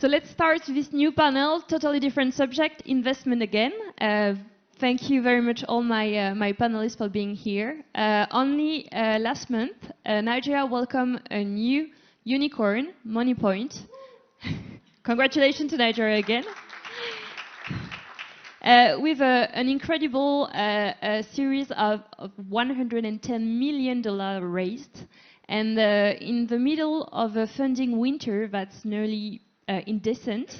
So let's start this new panel, totally different subject, investment again. Thank you very much all my panelists for being here. Only last month, Nigeria welcomed a new unicorn, Money Point. Congratulations to Nigeria again. With an incredible series of $110 million raised. And in the middle of a funding winter that's nearly indecent,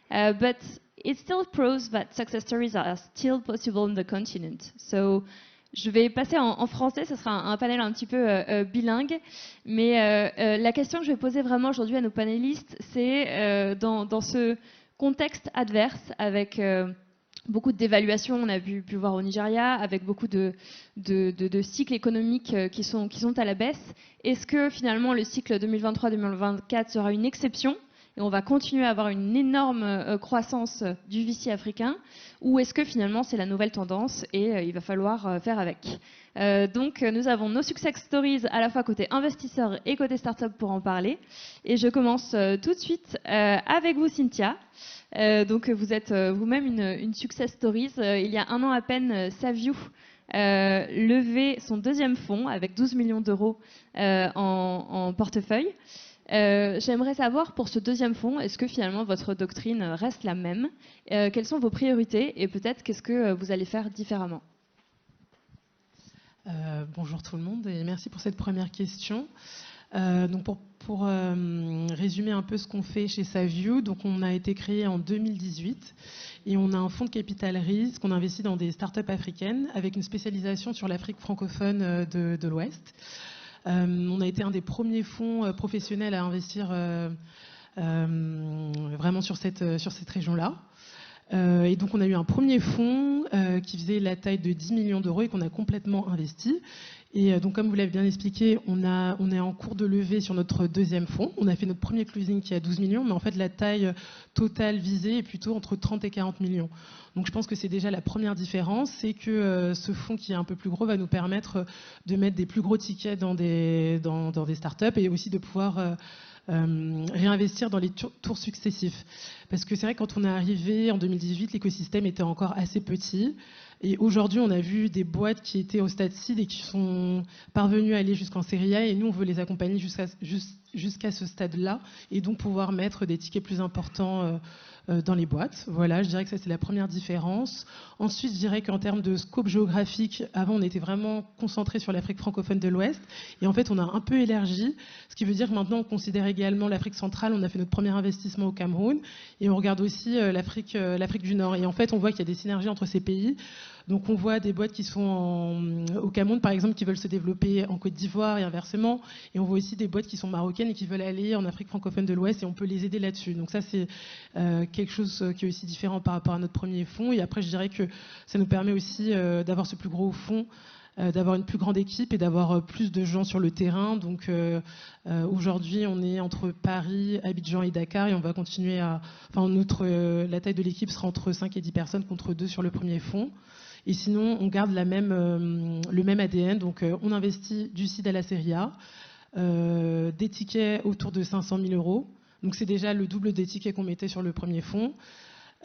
but it still proves that success stories are still possible on the continent. So, je vais passer en français, ce sera un panel un petit peu bilingue, mais la question que je vais poser vraiment aujourd'hui à nos panélistes, c'est dans ce contexte adverse, avec beaucoup de dévaluations, on a pu voir au Nigeria, avec beaucoup de cycles économiques qui sont à la baisse, est-ce que finalement le cycle 2023-2024 sera une exception et on va continuer à avoir une énorme croissance du VC africain, ou est-ce que finalement c'est la nouvelle tendance et il va falloir faire avec. Donc nous avons nos success stories à la fois côté investisseurs et côté start-up pour en parler. Et je commence tout de suite avec vous, Cynthia. Donc vous êtes vous-même une success stories. Il y a un an à peine, Savio levé son deuxième fonds avec 12 millions d'euros en portefeuille. J'aimerais savoir pour ce deuxième fonds, est-ce que finalement votre doctrine reste la même? Quelles sont vos priorités et peut-être qu'est-ce que vous allez faire différemment? Bonjour tout le monde et merci pour cette première question. Donc pour résumer un peu ce qu'on fait chez Savio, donc on a été créé en 2018 et on a un fonds de capital risque, on investit dans des startups africaines avec une spécialisation sur l'Afrique francophone de l'Ouest. On a été un des premiers fonds professionnels à investir vraiment sur cette région-là. Et donc on a eu un premier fonds qui faisait la taille de 10 millions d'euros et qu'on a complètement investi. Et donc comme vous l'avez bien expliqué, on est en cours de levée sur notre deuxième fonds. On a fait notre premier closing qui est à 12 millions, mais en fait la taille totale visée est plutôt entre 30 et 40 millions. Donc je pense que c'est déjà la première différence, c'est que ce fonds qui est un peu plus gros va nous permettre de mettre des plus gros tickets dans des startups et aussi de pouvoir réinvestir dans les tours successifs. Parce que c'est vrai que quand on est arrivé en 2018, l'écosystème était encore assez petit. Et aujourd'hui, on a vu des boîtes qui étaient au stade seed et qui sont parvenues à aller jusqu'en série A. Et nous, on veut les accompagner jusqu'à ce stade-là et donc pouvoir mettre des tickets plus importants dans les boîtes. Voilà, je dirais que ça, c'est la première différence. Ensuite, je dirais qu'en termes de scope géographique, avant, on était vraiment concentré sur l'Afrique francophone de l'Ouest. Et en fait, on a un peu élargi, ce qui veut dire que maintenant, on considère également l'Afrique centrale. On a fait notre premier investissement au Cameroun. Et on regarde aussi l'Afrique du Nord. Et en fait, on voit qu'il y a des synergies entre ces pays. Donc on voit des boîtes qui sont au Cameroun, par exemple, qui veulent se développer en Côte d'Ivoire et inversement. Et on voit aussi des boîtes qui sont marocaines et qui veulent aller en Afrique francophone de l'Ouest et on peut les aider là-dessus. Donc ça, c'est quelque chose qui est aussi différent par rapport à notre premier fonds. Et après, je dirais que ça nous permet aussi d'avoir ce plus gros fonds, d'avoir une plus grande équipe et d'avoir plus de gens sur le terrain. Donc aujourd'hui, on est entre Paris, Abidjan et Dakar et on va continuer à... Enfin, la taille de l'équipe sera entre 5 et 10 personnes contre 2 sur le premier fonds. Et sinon, on garde le même ADN. Donc, on investit du seed à la série A, des tickets autour de 500 000 euros. Donc, c'est déjà le double des tickets qu'on mettait sur le premier fonds.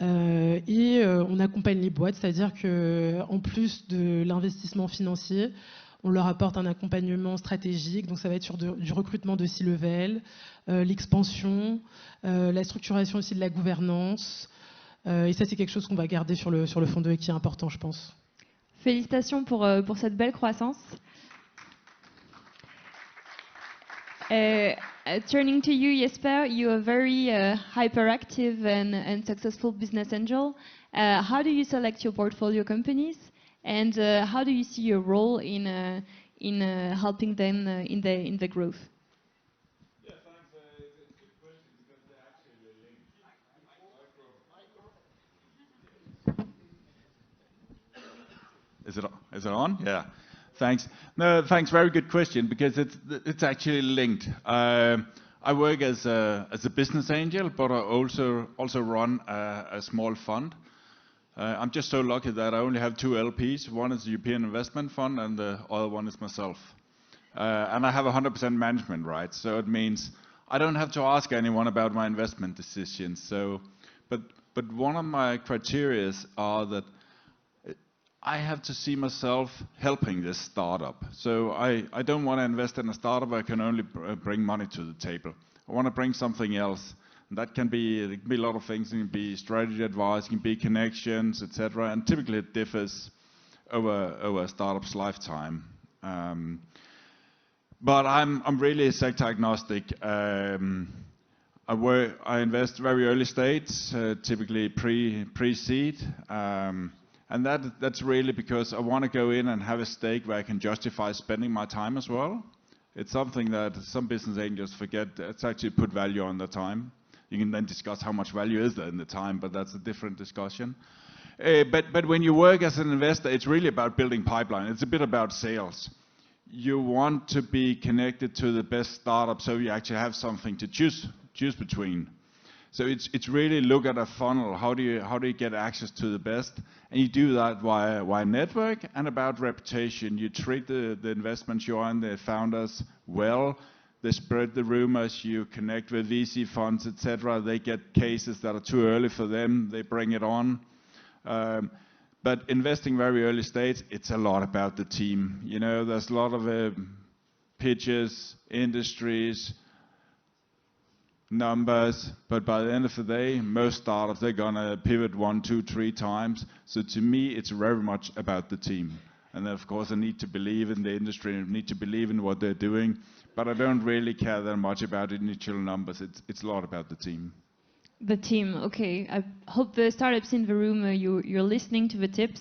Et on accompagne les boîtes, c'est-à-dire qu'en plus de l'investissement financier, on leur apporte un accompagnement stratégique. Donc, ça va être sur du recrutement de C-level, l'expansion, la structuration aussi de la gouvernance. Et ça, c'est quelque chose qu'on va garder sur le fonds 2 et qui est important, je pense. Félicitations pour cette belle croissance. Turning to you, Jesper, you are very hyperactive and successful business angel. How do you select your portfolio companies, and how do you see your role in helping them in the growth? Is it on? Yeah. Thanks. No, thanks. Very good question because it's actually linked. I work as a business angel, but I also run a small fund. I'm just so lucky that I only have 2 LPs. One is the European Investment Fund, and the other one is myself. And I have 100% management rights, so it means I don't have to ask anyone about my investment decisions. So, but one of my criteria are that I have to see myself helping this startup. So I don't want to invest in a startup I can only bring money to the table. I want to bring something else. And that can be a lot of things. It can be strategy advice, it can be connections, etc. And typically it differs over a startup's lifetime. But I'm really sector agnostic. I invest very early stage, typically pre-seed. And that's really because I want to go in and have a stake where I can justify spending my time as well. It's something that some business angels forget. It's actually put value on the time. You can then discuss how much value is there in the time, but that's a different discussion. But when you work as an investor, it's really about building pipeline. It's a bit about sales. You want to be connected to the best startup, so you actually have something to choose between. So it's really look at a funnel. How do you get access to the best? And you do that via network and about reputation. You treat the investments you are in, the founders well. They spread the rumors. You connect with VC funds, etc. They get cases that are too early for them. They bring it on. But investing very early stage, it's a lot about the team. You know, there's a lot of pitches, industries, numbers, but by the end of the day, most startups, they're gonna pivot 1, 2, 3 times. So to me, it's very much about the team. And then of course I need to believe in the industry, I need to believe in what they're doing, but I don't really care that much about initial numbers. It's a lot about the team. The team, okay. I hope the startups in the room, you're listening to the tips.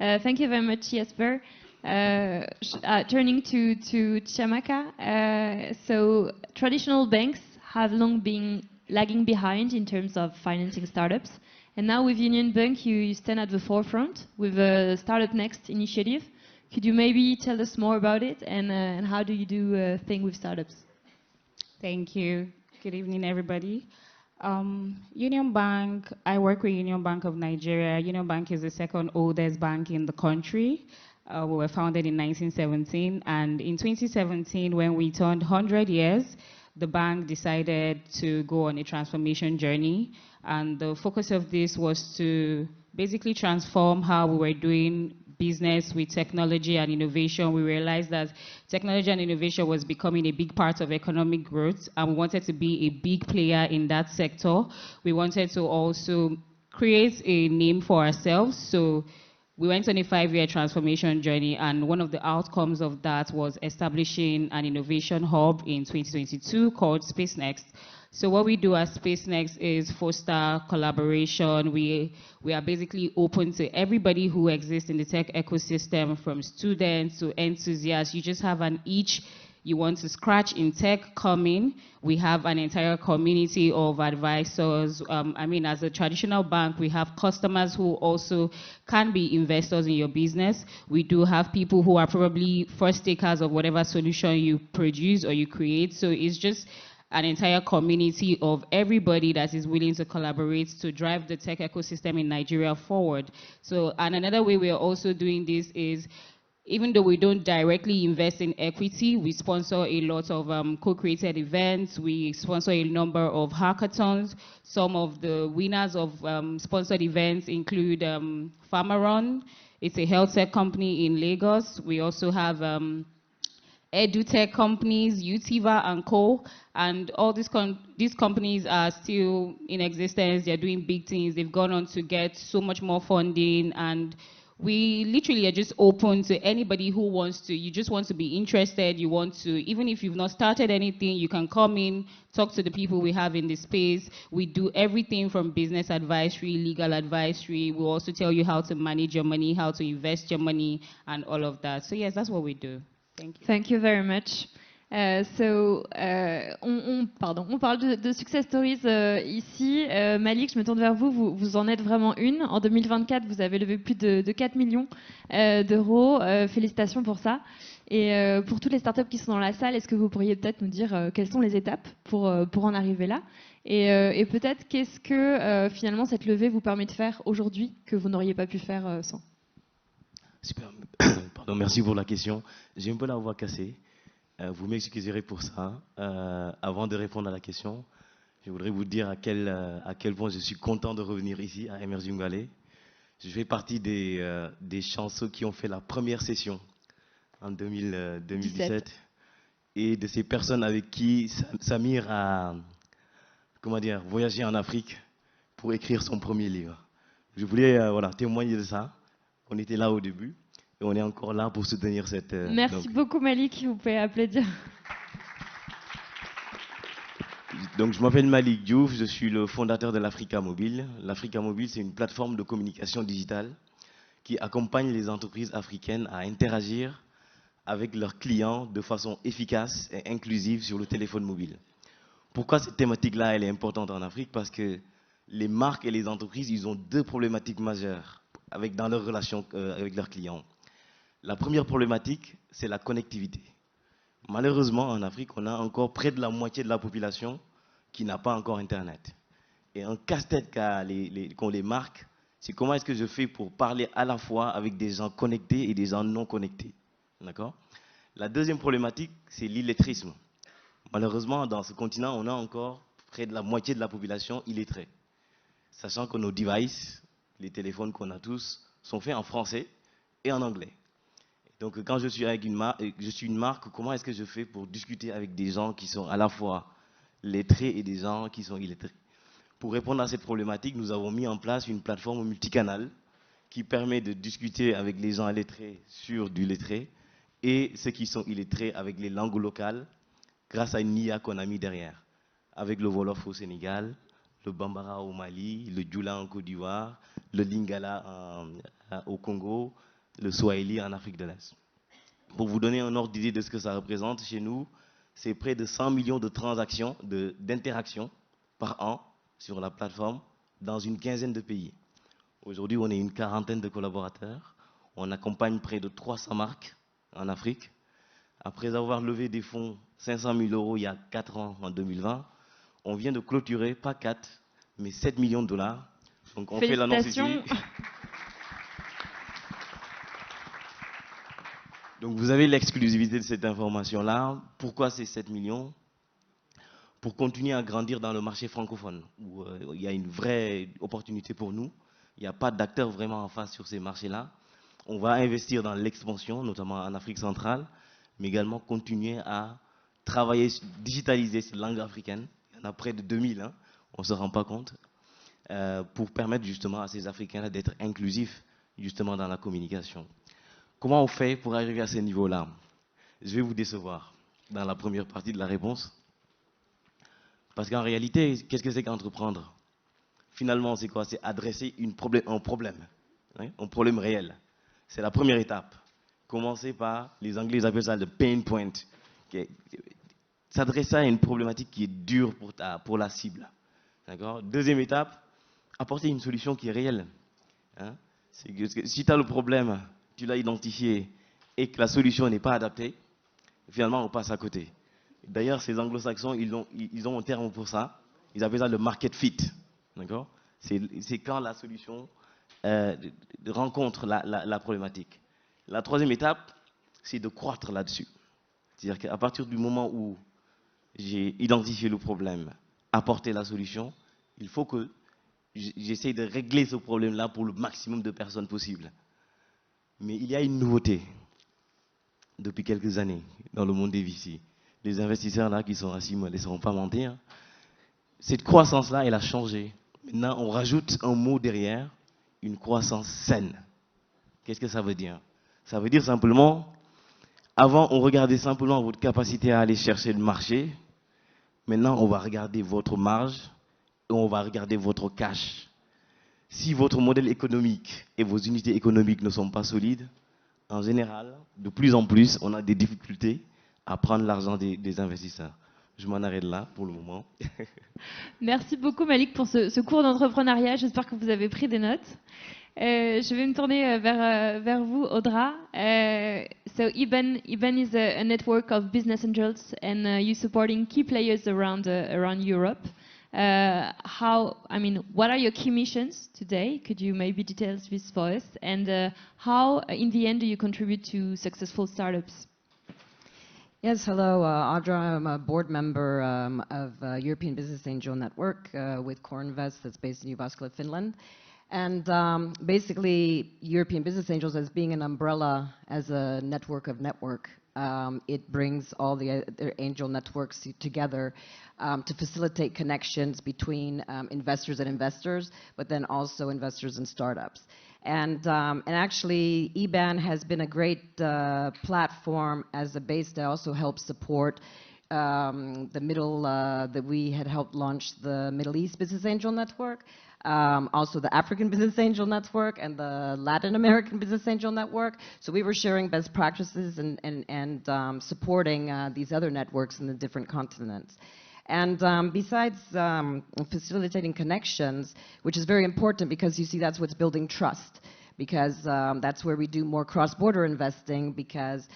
Thank you very much, Jesper. Turning to Chiamaka, so traditional banks have long been lagging behind in terms of financing startups. And now with Union Bank, you stand at the forefront with the Startup Next initiative. Could you maybe tell us more about it and how do you do a thing with startups? Thank you. Good evening, everybody. Union Bank, I work with Union Bank of Nigeria. Union Bank is the second oldest bank in the country. We were founded in 1917, and in 2017, when we turned 100 years, the bank decided to go on a transformation journey, and the focus of this was to basically transform how we were doing business with technology and innovation. We realized that technology and innovation was becoming a big part of economic growth, and we wanted to be a big player in that sector. We wanted to also create a name for ourselves, so we went on a 5-year transformation journey, and one of the outcomes of that was establishing an innovation hub in 2022 called SpaceNXT. So what we do at SpaceNXT is foster collaboration. We are basically open to everybody who exists in the tech ecosystem, from students to enthusiasts. You just have an itch you want to scratch in tech, come in. We have an entire community of advisors. I mean, as a traditional bank, we have customers who also can be investors in your business. We do have people who are probably first takers of whatever solution you produce or you create. So it's just an entire community of everybody that is willing to collaborate to drive the tech ecosystem in Nigeria forward. So, and another way we are also doing this is, even though we don't directly invest in equity, we sponsor a lot of co-created events. We sponsor a number of hackathons. Some of the winners of sponsored events include Pharmaron. It's a health tech company in Lagos. We also have edutech companies, Utiva and Co. And all these companies are still in existence. They're doing big things. They've gone on to get so much more funding, and we literally are just open to anybody who wants to. You just want to be interested. You want to, even if you've not started anything, you can come in, talk to the people we have in the space. We do everything from business advisory, legal advisory. We'll also tell you how to manage your money, how to invest your money, and all of that. So yes, that's what we do. Thank you. Thank you very much. On parle de success stories ici. Malik, je me tourne vers vous. Vous en êtes vraiment une. En 2024, vous avez levé plus de 4 millions d'euros. Félicitations pour ça. Et pour toutes les startups qui sont dans la salle, est-ce que vous pourriez peut-être nous dire quelles sont les étapes pour en arriver là? Et peut-être qu'est-ce que finalement cette levée vous permet de faire aujourd'hui que vous n'auriez pas pu faire sans? Super. Pardon, merci pour la question. J'ai un peu la voix cassée. Vous m'excuserez pour ça. Avant de répondre à la question, je voudrais vous dire à quel point je suis content de revenir ici, à Emerging Valley. Je fais partie des chanceux qui ont fait la première session en 2017 et de ces personnes avec qui Samir a voyagé en Afrique pour écrire son premier livre. Je voulais témoigner de ça. On était là au début et on est encore là pour soutenir cette... Merci beaucoup Malik, vous pouvez applaudir. Donc je m'appelle Malik Diouf, je suis le fondateur de l'Africa Mobile. L'Africa Mobile, c'est une plateforme de communication digitale qui accompagne les entreprises africaines à interagir avec leurs clients de façon efficace et inclusive sur le téléphone mobile. Pourquoi cette thématique-là, elle est importante en Afrique? Parce que les marques et les entreprises, ils ont deux problématiques majeures dans leurs relations avec leurs clients. La première problématique, c'est la connectivité. Malheureusement, en Afrique, on a encore près de la moitié de la population qui n'a pas encore Internet. Et un casse-tête qu'ont les marques, c'est comment est-ce que je fais pour parler à la fois avec des gens connectés et des gens non connectés. D'accord? La deuxième problématique, c'est l'illettrisme. Malheureusement, dans ce continent, on a encore près de la moitié de la population illettrée. Sachant que nos devices, les téléphones qu'on a tous, sont faits en français et en anglais. Donc quand je suis avec une marque, comment est-ce que je fais pour discuter avec des gens qui sont à la fois lettrés et des gens qui sont illettrés? Pour répondre à cette problématique, nous avons mis en place une plateforme multicanale qui permet de discuter avec les gens lettrés sur du lettré et ceux qui sont illettrés avec les langues locales grâce à une IA qu'on a mis derrière, avec le Wolof au Sénégal, le Bambara au Mali, le Djoula en Côte d'Ivoire, le Lingala au Congo, le Swahili en Afrique de l'Est. Pour vous donner un ordre d'idée de ce que ça représente, chez nous, c'est près de 100 millions de transactions, d'interactions par an sur la plateforme dans une quinzaine de pays. Aujourd'hui, on est une quarantaine de collaborateurs. On accompagne près de 300 marques en Afrique. Après avoir levé des fonds 500 000 € il y a 4 ans, en 2020, on vient de clôturer, pas 4, mais 7 millions de dollars. Donc on fait l'annonce ici. Donc vous avez l'exclusivité de cette information-là. Pourquoi ces 7 millions? Pour continuer à grandir dans le marché francophone, où il y a une vraie opportunité pour nous. Il n'y a pas d'acteurs vraiment en face sur ces marchés-là. On va investir dans l'expansion, notamment en Afrique centrale, mais également continuer à travailler, digitaliser cette langue africaine. Il y en a près de 2000, hein, on ne se rend pas compte, pour permettre justement à ces Africains d'être inclusifs justement dans la communication. Comment on fait pour arriver à ce niveau-là? Je vais vous décevoir dans la première partie de la réponse. Parce qu'en réalité, qu'est-ce que c'est qu'entreprendre? Finalement, c'est quoi? C'est adresser un problème, hein, un problème réel. C'est la première étape. Commencer par, les Anglais appellent ça le pain point. S'adresser à une problématique qui est dure pour la cible. Deuxième étape, apporter une solution qui est réelle. Hein? Si tu as le problème, tu l'as identifié et que la solution n'est pas adaptée, finalement on passe à côté. D'ailleurs, ces anglo-saxons, ils ont un terme pour ça. Ils appellent ça le market fit. C'est quand la solution rencontre la problématique. La troisième étape, c'est de croître là-dessus. C'est-à-dire qu'à partir du moment où j'ai identifié le problème, apporté la solution, il faut que j'essaie de régler ce problème-là pour le maximum de personnes possible. Mais il y a une nouveauté depuis quelques années dans le monde des VC. Les investisseurs là qui sont assis ne me laisseront pas mentir. Cette croissance-là, elle a changé. Maintenant, on rajoute un mot derrière, une croissance saine. Qu'est-ce que ça veut dire? Ça veut dire simplement, avant, on regardait simplement votre capacité à aller chercher le marché. Maintenant, on va regarder votre marge et on va regarder votre cash. Si votre modèle économique et vos unités économiques ne sont pas solides, en général, de plus en plus, on a des difficultés à prendre l'argent des investisseurs. Je m'en arrête là pour le moment. Merci beaucoup Malik pour ce cours d'entrepreneuriat. J'espère que vous avez pris des notes. Je vais me tourner vers vous, Audra. So IBAN is a network of business angels, and you're supporting key players around Europe. What are your key missions today? Could you maybe detail this for us? And how, in the end, do you contribute to successful startups? Yes, hello, Audra. I'm a board member of European Business Angel Network with Corinvest that's based in Jyväskylä, Finland. And basically, European Business Angels as being an umbrella, as a network of network, it brings all the angel networks together to facilitate connections between investors and investors, but then also investors and startups. And actually, EBAN has been a great platform as a base that also helps support the middle, that we had helped launch the Middle East Business Angel Network, also the African Business Angel Network and the Latin American Business Angel Network. So we were sharing best practices and supporting these other networks in the different continents. And besides facilitating connections, which is very important because you see that's what's building trust, because that's where we do more cross-border investing, because,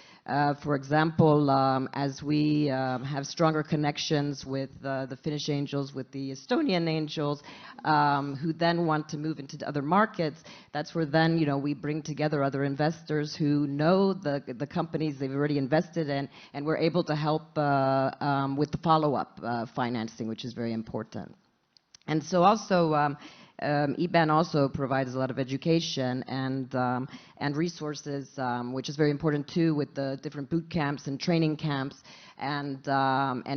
for example, as we have stronger connections with the Finnish angels, with the Estonian angels, who then want to move into other markets, that's where then, we bring together other investors who know the companies they've already invested in, and we're able to help with the follow-up financing, which is very important. And so also, EBAN also provides a lot of education and resources, which is very important too, with the different boot camps and training camps, and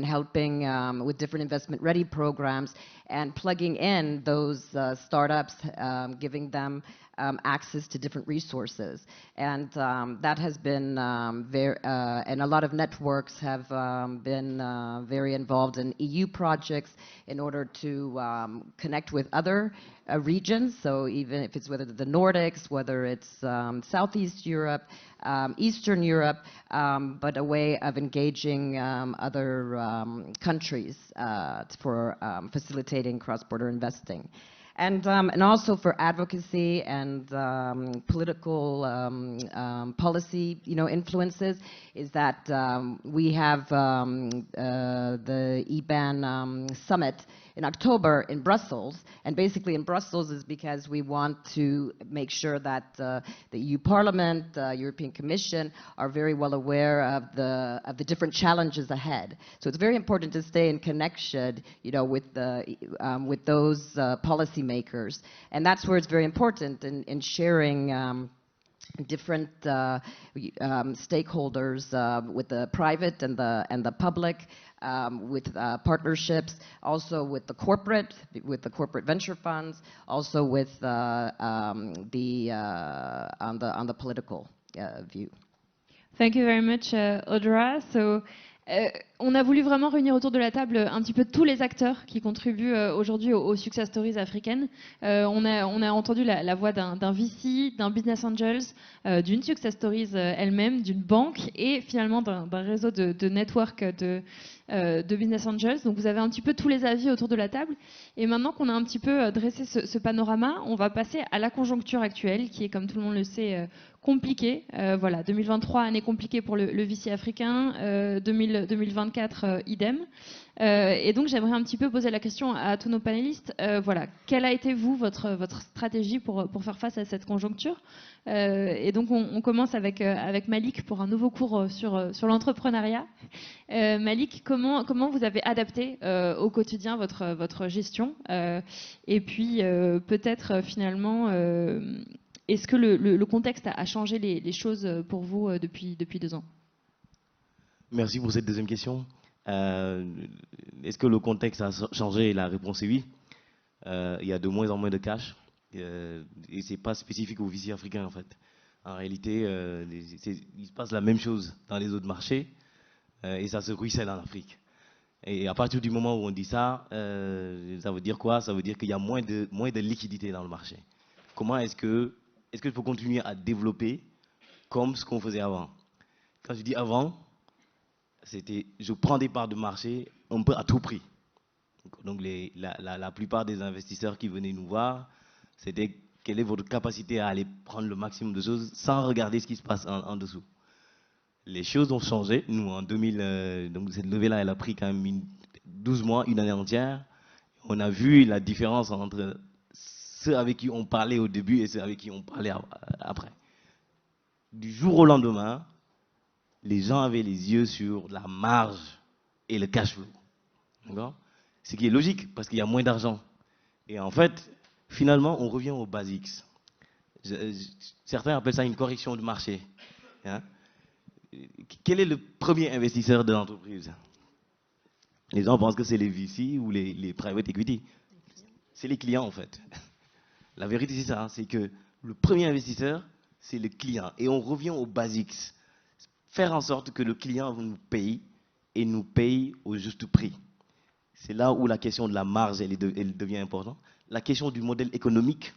helping with different investment-ready programs, and plugging in those startups, giving them access to different resources. And that has been and a lot of networks have been very involved in EU projects in order to connect with other regions. So even if it's whether the Nordics, whether it's Southeast Europe, Eastern Europe, but a way of engaging other countries for facilitating cross-border investing. And also for advocacy and political policy, influences, is that we have the EBAN summit in October in Brussels, and basically in Brussels is because we want to make sure that the EU Parliament, European Commission are very well aware of the different challenges ahead. So it's very important to stay in connection, with those policymakers, and that's where it's very important in sharing different stakeholders with the private and the public, with partnerships, also with the corporate venture funds, also with on the political view. Thank you very much, Audra. So, on a voulu vraiment réunir autour de la table un petit peu tous les acteurs qui contribuent aujourd'hui aux success stories africaines. On a entendu la voix d'un VC, d'un business angels, d'une success stories elle-même, d'une banque et finalement d'un réseau de network de business angels. Donc vous avez un petit peu tous les avis autour de la table. Et maintenant qu'on a un petit peu dressé ce panorama, on va passer à la conjoncture actuelle qui est, comme tout le monde le sait, compliquée. Voilà, 2023, année compliquée pour le VC africain, 2024, idem. Et donc j'aimerais un petit peu poser la question à tous nos panélistes. Voilà, quelle a été votre stratégie pour faire face à cette conjoncture? Et donc on commence avec Malik pour un nouveau cours sur l'entrepreneuriat. Malik, comment vous avez adapté au quotidien votre gestion, et puis peut-être finalement est-ce que le contexte a changé les choses pour vous depuis 2 ans? Merci pour cette deuxième question. Est-ce que le contexte a changé? La réponse est oui. Il y a de moins en moins de cash. Et ce n'est pas spécifique aux VC africains en fait. En réalité, il se passe la même chose dans les autres marchés et ça se ruisselle en Afrique. Et à partir du moment où on dit ça, ça veut dire quoi? Ça veut dire qu'il y a moins de liquidité dans le marché. Comment est-ce qu'il faut continuer à développer comme ce qu'on faisait avant? Quand je dis avant, c'était je prends des parts de marché un peu à tout prix. Donc la plupart des investisseurs qui venaient nous voir, c'était quelle est votre capacité à aller prendre le maximum de choses sans regarder ce qui se passe en dessous. Les choses ont changé. Nous, en 2000, donc cette levée-là, elle a pris quand même 12 mois, une année entière. On a vu la différence entre ceux avec qui on parlait au début et ceux avec qui on parlait après. Du jour au lendemain, les gens avaient les yeux sur la marge et le cash flow. D'accord? Ce qui est logique, parce qu'il y a moins d'argent. Et en fait, finalement, on revient aux basics. Certains appellent ça une correction de marché. Hein? Quel est le premier investisseur de l'entreprise? Les gens pensent que c'est les VC ou les private equity. C'est les clients, en fait. La vérité, c'est ça, hein, c'est que le premier investisseur, c'est le client. Et on revient aux basics. Faire en sorte que le client nous paye et nous paye au juste prix. C'est là où la question de la marge, elle devient importante. La question du modèle économique.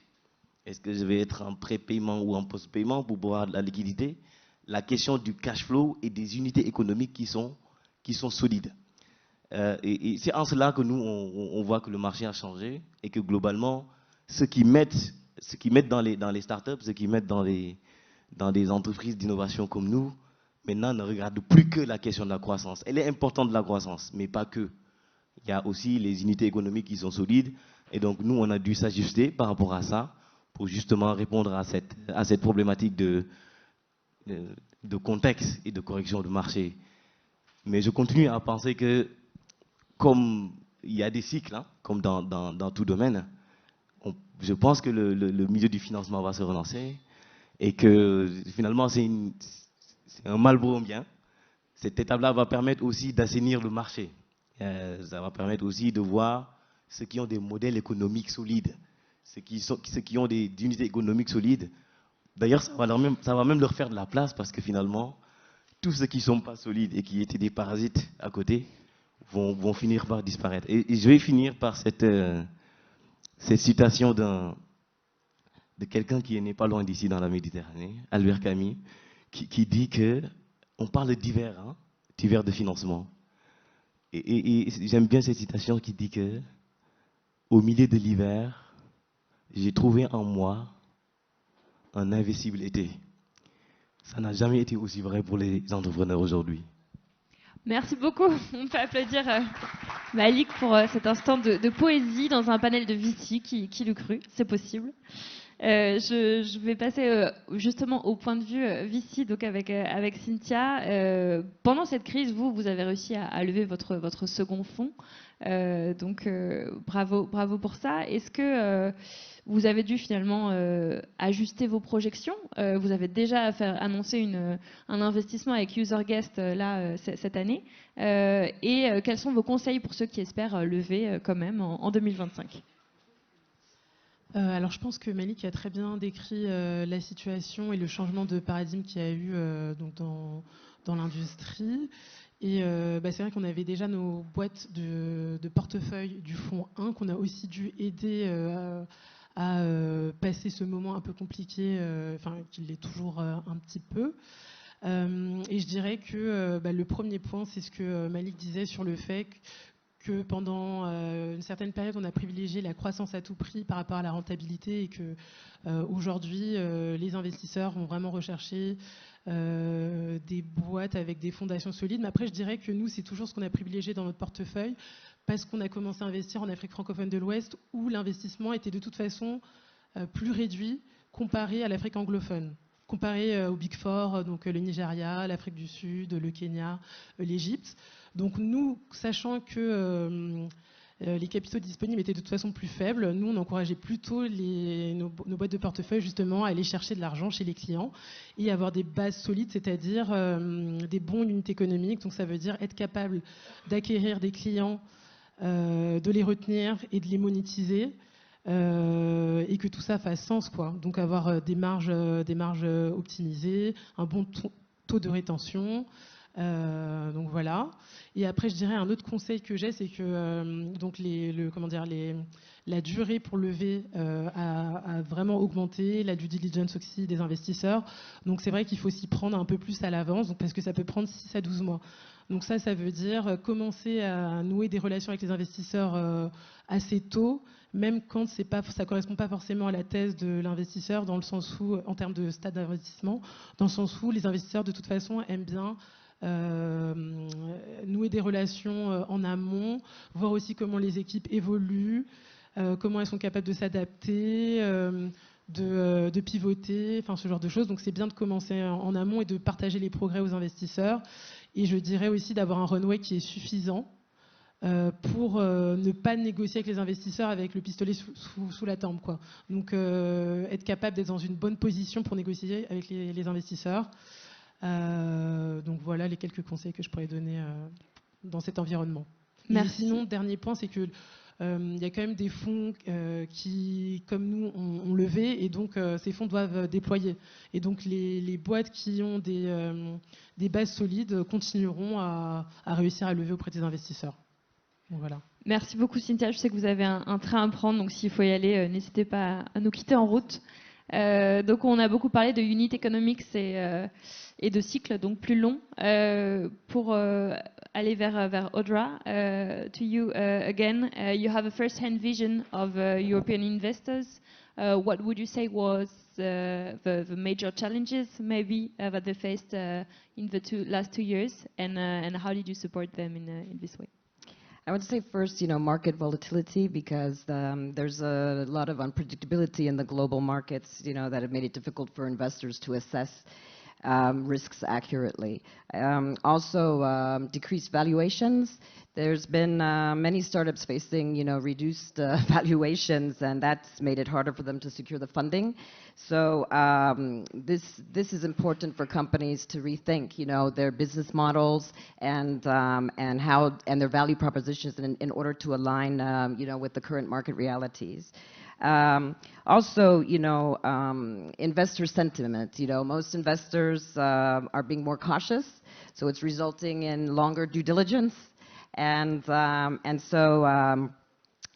Est-ce que je vais être en prépaiement ou en post-paiement pour pouvoir de la liquidité? La question du cash flow et des unités économiques qui sont solides. Et c'est en cela que nous, on voit que le marché a changé et que globalement, ceux qui mettent dans les startups, ceux qui mettent dans des entreprises d'innovation comme nous, maintenant ne regardent plus que la question de la croissance. Elle est importante, la croissance, mais pas que. Il y a aussi les unités économiques qui sont solides. Et donc, nous, on a dû s'ajuster par rapport à ça pour justement répondre à cette problématique de contexte et de correction de marché. Mais je continue à penser que, comme il y a des cycles, hein, comme dans tout domaine, je pense que le milieu du financement va se relancer et que finalement, c'est un mal pour un bien. Cette étape-là va permettre aussi d'assainir le marché. Ça va permettre aussi de voir ceux qui ont des modèles économiques solides, ceux qui ont des unités économiques solides. D'ailleurs, ça va même leur faire de la place parce que finalement, tous ceux qui ne sont pas solides et qui étaient des parasites à côté vont finir par disparaître. Et je vais finir par cette citation de quelqu'un qui n'est pas loin d'ici dans la Méditerranée, Albert Camus, qui dit que on parle d'hiver, hein, d'hiver de financement. Et j'aime bien cette citation qui dit que au milieu de l'hiver, j'ai trouvé en moi un invincible été. Ça n'a jamais été aussi vrai pour les entrepreneurs aujourd'hui. Merci beaucoup. On peut applaudir Malik pour cet instant de poésie dans un panel de VC qui l'eût cru. C'est possible. Je vais passer justement au point de vue VC, donc avec Cynthia. Pendant cette crise, vous avez réussi à lever votre second fonds. Donc bravo pour ça. Est-ce que vous avez dû finalement ajuster vos projections? Vous avez déjà annoncé un investissement avec UserGuest cette année. Et quels sont vos conseils pour ceux qui espèrent lever quand même en 2025? Alors je pense que Malik a très bien décrit la situation et le changement de paradigme qu'il y a eu donc dans l'industrie. Et c'est vrai qu'on avait déjà nos boîtes de portefeuille du fonds 1 qu'on a aussi dû aider à passer ce moment un peu compliqué, qu'il l'est toujours un petit peu. Et je dirais que le premier point, c'est ce que Malik disait sur le fait que pendant une certaine période, on a privilégié la croissance à tout prix par rapport à la rentabilité et que aujourd'hui, les investisseurs vont vraiment rechercher des boîtes avec des fondations solides. Mais après, je dirais que nous, c'est toujours ce qu'on a privilégié dans notre portefeuille parce qu'on a commencé à investir en Afrique francophone de l'Ouest où l'investissement était de toute façon plus réduit comparé à l'Afrique anglophone. Comparé au Big Four, donc le Nigeria, l'Afrique du Sud, le Kenya, l'Égypte. Donc nous, sachant que les capitaux disponibles étaient de toute façon plus faibles, nous on encourageait plutôt nos boîtes de portefeuille justement à aller chercher de l'argent chez les clients et avoir des bases solides, c'est-à-dire des bons unités économiques. Donc ça veut dire être capable d'acquérir des clients, de les retenir et de les monétiser. Et que tout ça fasse sens, quoi. Donc avoir des marges optimisées, un bon taux de rétention. Donc voilà. Et après, je dirais un autre conseil que j'ai, c'est que donc la durée pour lever a vraiment augmenté, la due diligence aussi des investisseurs. Donc c'est vrai qu'il faut s'y prendre un peu plus à l'avance, parce que ça peut prendre 6 à 12 mois. Donc ça veut dire commencer à nouer des relations avec les investisseurs assez tôt, même quand ça ne correspond pas forcément à la thèse de l'investisseur, dans le sens où, en termes de stade d'investissement, dans le sens où les investisseurs de toute façon aiment bien nouer des relations en amont, voir aussi comment les équipes évoluent, comment elles sont capables de s'adapter, de pivoter, enfin ce genre de choses. Donc c'est bien de commencer en amont et de partager les progrès aux investisseurs. Et je dirais aussi d'avoir un runway qui est suffisant pour ne pas négocier avec les investisseurs avec le pistolet sous la tempe, quoi. Donc être capable d'être dans une bonne position pour négocier avec les investisseurs. Donc voilà les quelques conseils que je pourrais donner dans cet environnement. Merci. Et sinon, dernier point, c'est que il y a quand même des fonds qui, comme nous, ont levé, et donc ces fonds doivent déployer. Et donc les boîtes qui ont des bases solides continueront à réussir à lever auprès des investisseurs. Donc, voilà. Merci beaucoup Cynthia, je sais que vous avez un train à prendre, donc s'il faut y aller, n'hésitez pas à nous quitter en route. Donc on a beaucoup parlé de unit economics et de cycles donc plus longs. Pour aller vers Audra, to you again, you have a first-hand vision of European investors. What would you say was the major challenges maybe that they faced in the last 2 years, and how did you support them in this way? I would say first, market volatility, because there's a lot of unpredictability in the global markets, that have made it difficult for investors to assess risks accurately. Also, decreased valuations. There's been many startups facing, reduced valuations, and that's made it harder for them to secure the funding. So this is important for companies to rethink, their business models and their value propositions in order to align, with the current market realities. Also, investor sentiment. Most investors are being more cautious, so it's resulting in longer due diligence, and so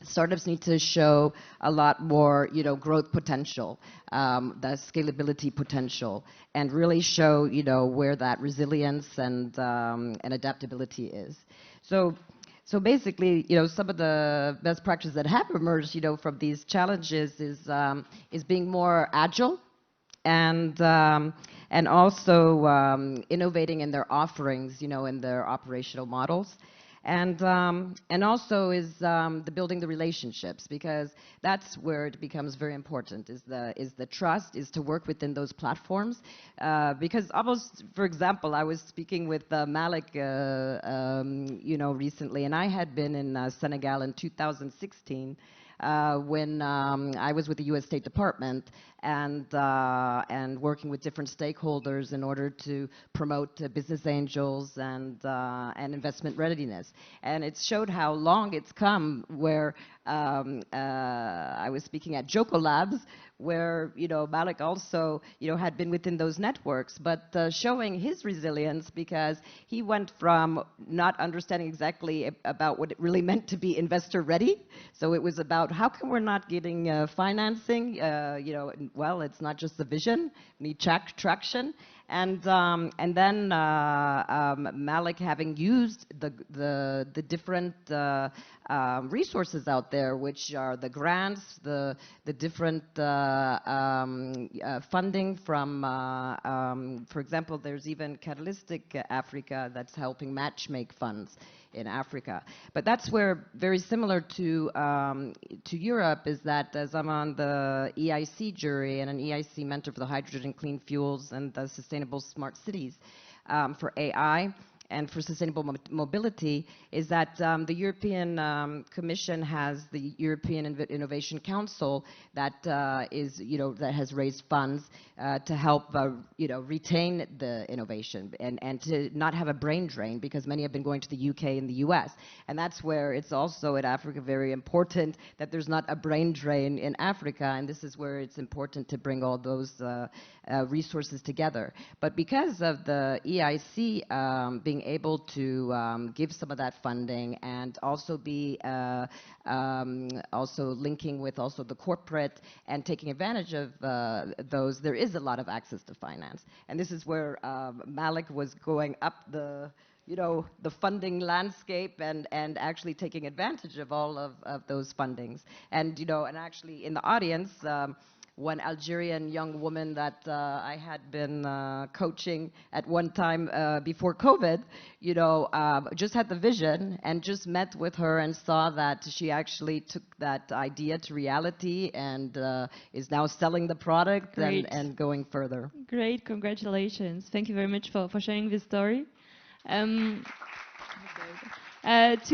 startups need to show a lot more, growth potential, the scalability potential, and really show, where that resilience and adaptability is. So basically, some of the best practices that have emerged, from these challenges is being more agile and also innovating in their offerings, in their operational models. And also is the building the relationships, because that's where it becomes very important, is the trust, is to work within those platforms. Because almost, for example, I was speaking with Malik, recently, and I had been in Senegal in 2016 when I was with the U.S. State Department and working with different stakeholders in order to promote business angels and investment readiness. And it showed how long it's come, where I was speaking at Joko Labs, where Malik also had been within those networks, but showing his resilience, because he went from not understanding exactly about what it really meant to be investor ready. So it was about how come we're not getting financing, well, it's not just the vision, we need traction. And then Malik, having used the different resources out there, which are the grants, the different funding from, for example, there's even Catalytic Africa that's helping match-make funds in Africa. But that's where, very similar to Europe, is that as I'm on the EIC jury and an EIC mentor for the hydrogen clean fuels and the sustainable smart cities for AI and for sustainable mobility, is that the European Commission has the European Innovation Council that that has raised funds to help retain the innovation and to not have a brain drain, because many have been going to the UK and the US, and that's where it's also in Africa very important that there's not a brain drain in Africa, and this is where it's important to bring all those resources together. But because of the EIC being able to give some of that funding and also be also linking with also the corporate and taking advantage of those, there is a lot of access to finance. And this is where Malik was going up the the funding landscape and actually taking advantage of all of those fundings. And and actually in the audience, one Algerian young woman that I had been coaching at one time before COVID, you know, just had the vision and just met with her and saw that she actually took that idea to reality and is now selling the product and going further. Great, congratulations. Thank you very much for sharing this story. To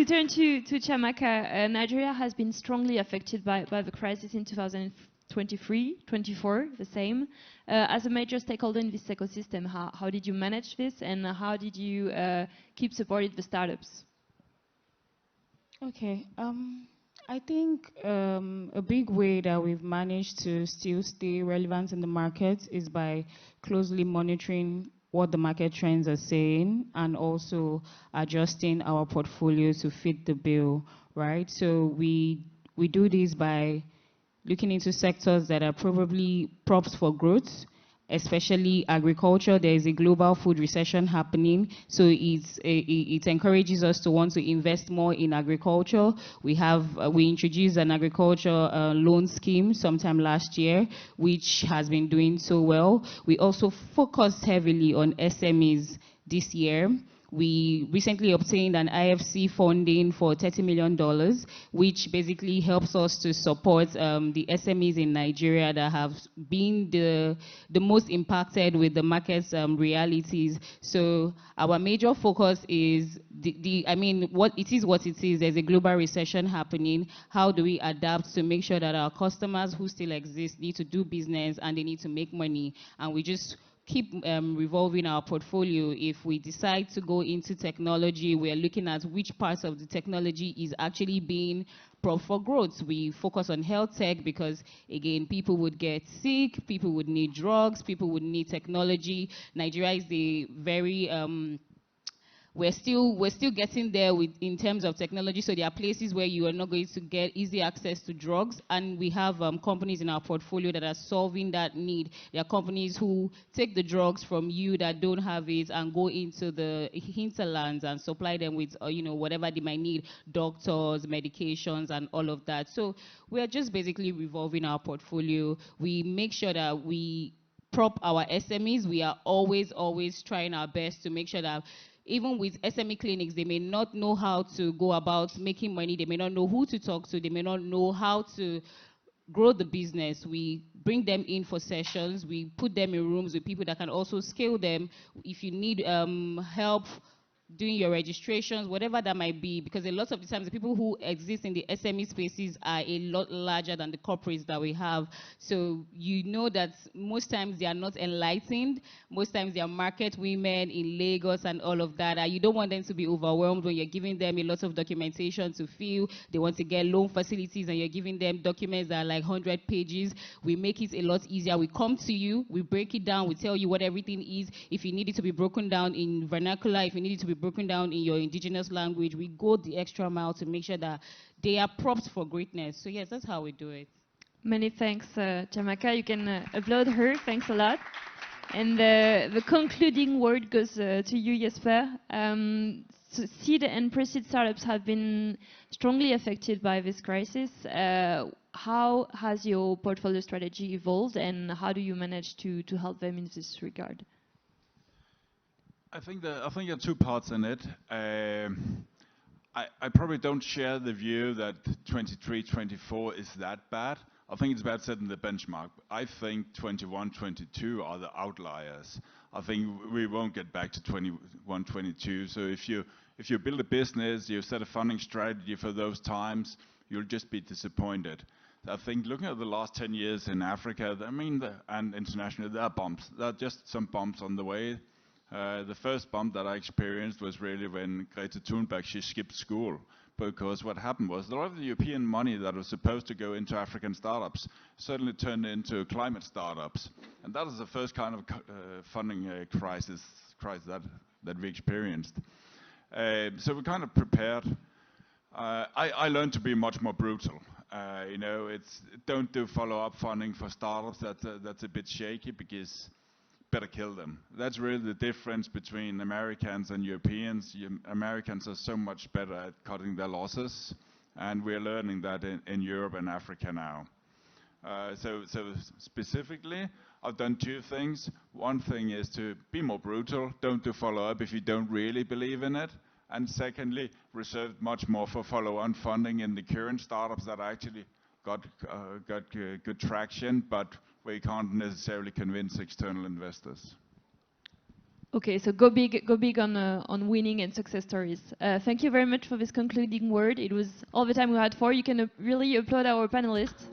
turn to Chiamaka, Nigeria has been strongly affected by the crisis in 2023-24, the same. As a major stakeholder in this ecosystem, how did you manage this, and how did you keep supporting the startups? Okay, I think a big way that we've managed to still stay relevant in the market is by closely monitoring what the market trends are saying and also adjusting our portfolio to fit the bill, right? So we do this by looking into sectors that are probably props for growth, especially agriculture. There is a global food recession happening, so it encourages us to want to invest more in agriculture. We introduced an agriculture loan scheme sometime last year, which has been doing so well. We also focused heavily on SMEs this year. We recently obtained an IFC funding for $30 million, which basically helps us to support the SMEs in Nigeria that have been the most impacted with the market's realities. So our major focus is what it is. There's a global recession happening. How do we adapt to make sure that our customers who still exist need to do business and they need to make money, and we just keep revolving our portfolio. If we decide to go into technology, we are looking at which parts of the technology is actually being prop for growth. We focus on health tech because, again, people would get sick, people would need drugs, people would need technology. Nigeria is the very we're still getting there in terms of technology. So there are places where you are not going to get easy access to drugs, and we have companies in our portfolio that are solving that need. There are companies who take the drugs from you that don't have it and go into the hinterlands and supply them with whatever they might need, doctors, medications, and all of that. So we are just basically revolving our portfolio. We make sure that we prop our SMEs. We are always trying our best to make sure that even with SME clinics, they may not know how to go about making money. They may not know who to talk to. They may not know how to grow the business. We bring them in for sessions. We put them in rooms with people that can also scale them. If you need help doing your registrations, whatever that might be, because a lot of the times the people who exist in the SME spaces are a lot larger than the corporates that we have. So you know that most times they are not enlightened. Most times they are market women in Lagos and all of that. You don't want them to be overwhelmed when you're giving them a lot of documentation to fill. They want to get loan facilities and you're giving them documents that are like 100 pages. We make it a lot easier. We come to you, we break it down, we tell you what everything is. If you need it to be broken down in vernacular, if you need it to be broken down in your indigenous language, we go the extra mile to make sure that they are props for greatness. So yes, that's how we do it. Many thanks, Chiamaka. You can applaud her. Thanks a lot. And the concluding word goes to you, Jesper. So seed and pre-seed startups have been strongly affected by this crisis. How has your portfolio strategy evolved, and how do you manage to help them in this regard? I think there are two parts in it. I probably don't share the view that 23-24 is that bad. I think it's bad setting the benchmark. I think 21-22 are the outliers. I think we won't get back to 21-22. So if you build a business, you set a funding strategy for those times, you'll just be disappointed. I think looking at the last 10 years in Africa, and internationally, there are bumps. There are just some bumps on the way. The first bump that I experienced was really when Greta Thunberg, she skipped school. Because what happened was a lot of the European money that was supposed to go into African startups suddenly turned into climate startups. And that is the first kind of funding crisis that we experienced. So we kind of prepared. I learned to be much more brutal. Don't do follow-up funding for startups. That's a bit shaky because better kill them. That's really the difference between Americans and Europeans. Americans are so much better at cutting their losses, and we're learning that in Europe and Africa now. So specifically, I've done two things. One thing is to be more brutal, don't do follow-up if you don't really believe in it. And secondly, reserve much more for follow-on funding in the current startups that actually got good traction, but where you can't necessarily convince external investors. Okay, so go big on winning and success stories. Thank you very much for this concluding word. It was all the time we had for. You can really applaud our panelists.